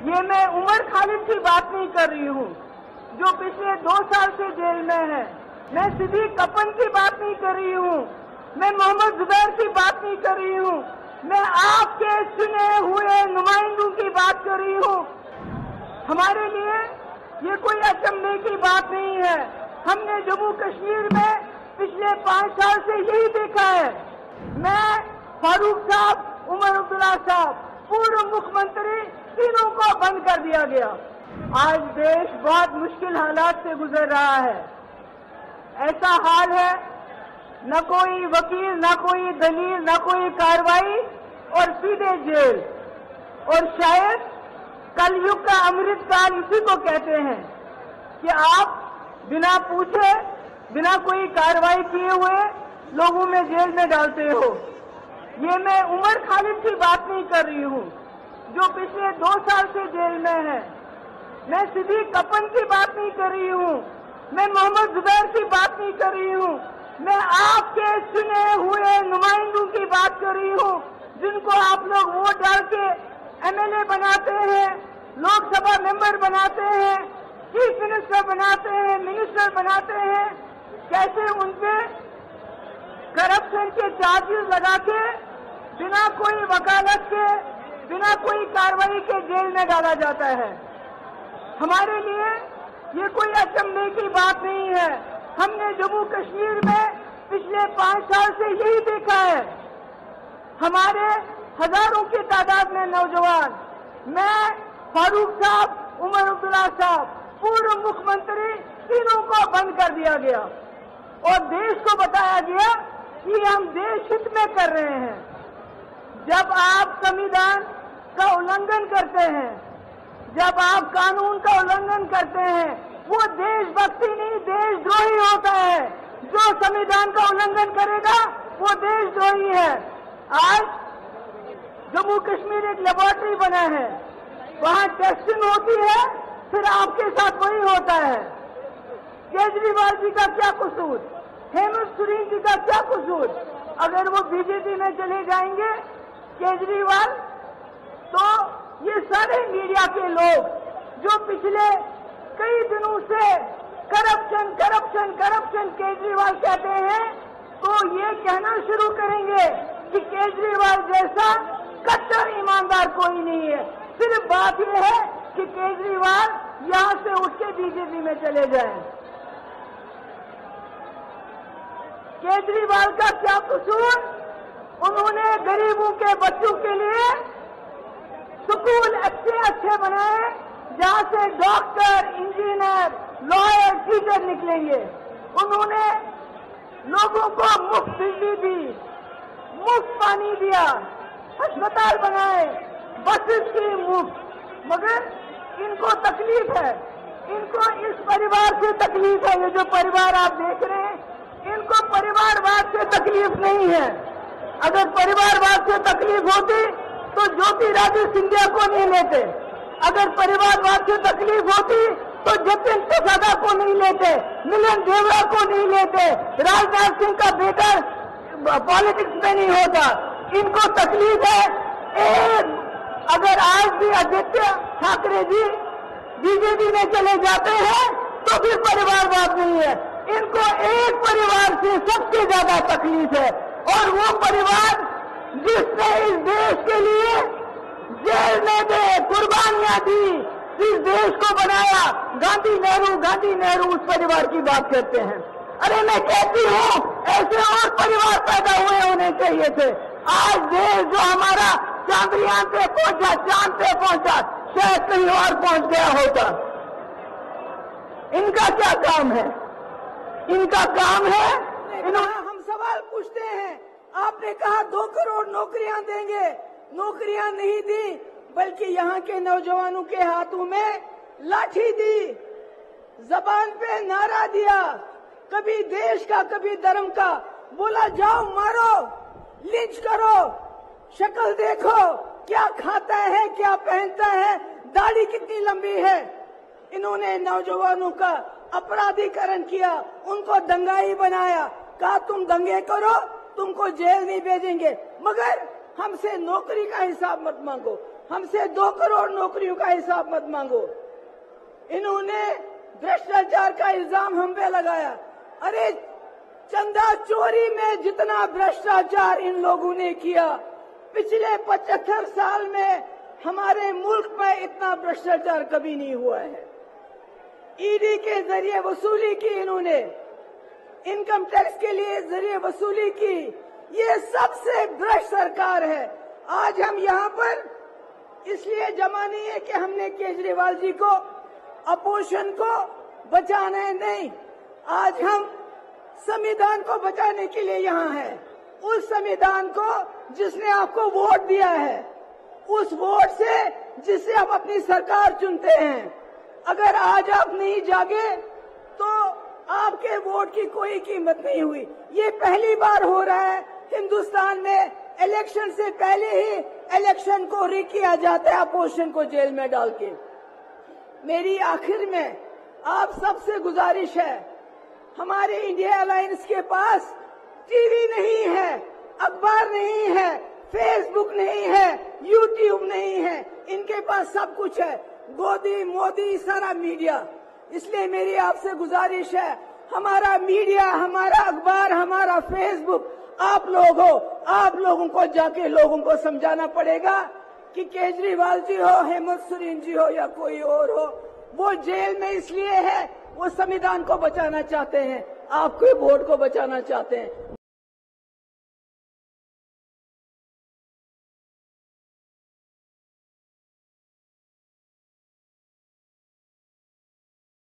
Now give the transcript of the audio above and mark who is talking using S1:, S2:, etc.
S1: ये मैं उमर खालिद की बात नहीं कर रही हूँ जो पिछले 2 साल से जेल में है। मैं सिद्दीक कपन की बात नहीं कर रही हूँ। मैं मोहम्मद जुबैर की बात नहीं कर रही हूँ। मैं आपके चुने हुए नुमाइंदों की बात कर रही हूँ। हमारे लिए ये कोई अचंभे की बात नहीं है। हमने जम्मू कश्मीर में पिछले 5 साल से यही देखा है। मैं, फारूक साहब, उमर अब्दुल्ला साहब, पूर्व मुख्यमंत्री, तीनों को बंद कर दिया गया। आज देश बहुत मुश्किल हालात से गुजर रहा है। ऐसा हाल है, न कोई वकील, न कोई दलील, न कोई कार्रवाई और सीधे जेल। और शायद कलयुग का अमृत काल इसी को कहते हैं कि आप बिना पूछे, बिना कोई कार्रवाई किए हुए लोगों में जेल में डालते हो। ये मैं उमर खालिद की बात नहीं कर रही हूँ जो पिछले 2 साल से जेल में है। मैं सिद्दीक कपन की बात नहीं कर रही हूँ। मैं मोहम्मद जुबैर की बात नहीं कर रही हूँ। मैं आपके चुने हुए नुमाइंदों की बात कर रही हूँ जिनको आप लोग वोट डाल के MLA बनाते हैं, लोकसभा मेंबर बनाते हैं, चीफ मिनिस्टर बनाते हैं, मिनिस्टर बनाते हैं। कैसे उनपे करप्शन के चार्जेस लगा के बिना कोई वकालत के, बिना कोई कार्रवाई के जेल में डाला जाता है। हमारे लिए ये कोई अचंभे की बात नहीं है। हमने जम्मू कश्मीर में पिछले 5 साल से यही देखा है। हमारे हजारों की तादाद में नौजवान, मैं, फारूक साहब, उमर अब्दुल्ला साहब, पूर्व मुख्यमंत्री, तीनों को बंद कर दिया गया और देश को बताया गया कि हम देश हित में कर रहे हैं। जब आप संविधान का उल्लंघन करते हैं, जब आप कानून का उल्लंघन करते हैं, वो देशभक्ति नहीं, देशद्रोही होता है। जो संविधान का उल्लंघन करेगा वो देशद्रोही है। आज जम्मू कश्मीर एक लेबोरेटरी बना है, वहाँ टेस्टिंग होती है, फिर आपके साथ वही होता है। केजरीवाल जी का क्या कसूर, हेमंत सोरेन जी का क्या कसूर? अगर वो बीजेपी में चले जाएंगे केजरीवाल, तो ये सारे मीडिया के लोग जो पिछले कई दिनों से करप्शन करप्शन करप्शन केजरीवाल कहते हैं, तो ये कहना शुरू करेंगे कि केजरीवाल जैसा कट्टर ईमानदार कोई नहीं है। सिर्फ बात यह है कि केजरीवाल यहां से उठ के बीजेपी में चले जाएं। केजरीवाल का क्या कसूर? उन्होंने गरीबों के बच्चों के लिए स्कूल अच्छे अच्छे बनाए जहां से डॉक्टर, इंजीनियर, लॉयर, टीचर निकलेंगे। उन्होंने लोगों को मुफ्त बिजली दी, मुफ्त पानी दिया, अस्पताल बनाए, बसेस की मुफ्त। मगर इनको तकलीफ है, इनको इस परिवार से तकलीफ है। ये जो परिवार आप देख रहे हैं, इनको परिवारवाद से तकलीफ नहीं है। अगर परिवारवाद से तकलीफ होती तो ज्योतिरादित्य सिंधिया को नहीं लेते। अगर परिवारवाद से तकलीफ होती तो जतिन प्रसादा को नहीं लेते, मिलिंद देवरा को नहीं लेते, राजनाथ सिंह का बेटा पॉलिटिक्स में नहीं होता। इनको तकलीफ है अगर आज भी आदित्य ठाकरे जी बीजेपी में चले जाते हैं तो फिर परिवारवाद नहीं है। इनको एक परिवार से सबसे ज्यादा तकलीफ है, और वो परिवार जिसने इस देश के लिए जेल में कुर्बानियां दी, इस देश को बनाया। गांधी नेहरू उस परिवार की बात करते हैं। अरे मैं कहती हूँ ऐसे और परिवार पैदा हुए होने चाहिए थे। आज देश जो हमारा चांद्रयान पे पहुंचा, चांद पे पहुंचा, शायद कहीं और पहुंच गया होता। इनका क्या काम है? इनका काम है
S2: हम सवाल पूछते हैं। आपने कहा 2 करोड़ नौकरियां देंगे, नौकरियां नहीं दी, बल्कि यहाँ के नौजवानों के हाथों में लाठी दी, जबान पे नारा दिया, कभी देश का कभी धर्म का, बोला जाओ मारो, लिंच करो, शक्ल देखो, क्या खाता है, क्या पहनता है, दाढ़ी कितनी लंबी है। इन्होंने नौजवानों का अपराधीकरण किया, उनको दंगाई बनाया, कहा तुम दंगे करो, तुमको जेल नहीं भेजेंगे, मगर हमसे नौकरी का हिसाब मत मांगो। हमसे 2 करोड़ नौकरियों का हिसाब मत मांगो। इन्होंने भ्रष्टाचार का इल्जाम हम पे लगाया। अरे चंदा चोरी में जितना भ्रष्टाचार इन लोगों ने किया, पिछले 75 साल में हमारे मुल्क में इतना भ्रष्टाचार कभी नहीं हुआ है। ईडी के जरिए वसूली की इन्होंने, इनकम टैक्स के लिए जरिए वसूली की। ये सबसे भ्रष्ट सरकार है। आज हम यहाँ पर इसलिए जमा नहीं है कि हमने केजरीवाल जी को, अपोजिशन को बचाना है, नहीं। आज हम संविधान को बचाने के लिए यहाँ हैं। उस संविधान को जिसने आपको वोट दिया है, उस वोट से जिससे आप अपनी सरकार चुनते हैं, अगर आज आप नहीं जागे तो आपके वोट की कोई कीमत नहीं हुई। ये पहली बार हो रहा है हिंदुस्तान में, इलेक्शन से पहले ही इलेक्शन को रिग किया जाता है अपोजिशन को जेल में डाल के। मेरी आखिर में आप सबसे गुजारिश है, हमारे इंडिया अलायंस के पास टीवी नहीं है, अखबार नहीं है, फेसबुक नहीं है, यूट्यूब नहीं है, इनके पास सब कुछ है, गोदी मोदी सारा मीडिया। इसलिए मेरी आपसे गुजारिश है, हमारा मीडिया, हमारा अखबार, हमारा फेसबुक आप लोग हो, आप लोगों को जाके लोगों को समझाना पड़ेगा कि केजरीवाल जी हो, हेमंत सोरेन जी हो या कोई और हो, वो जेल में इसलिए है वो संविधान को बचाना चाहते हैं, आपके वोट को बचाना चाहते हैं।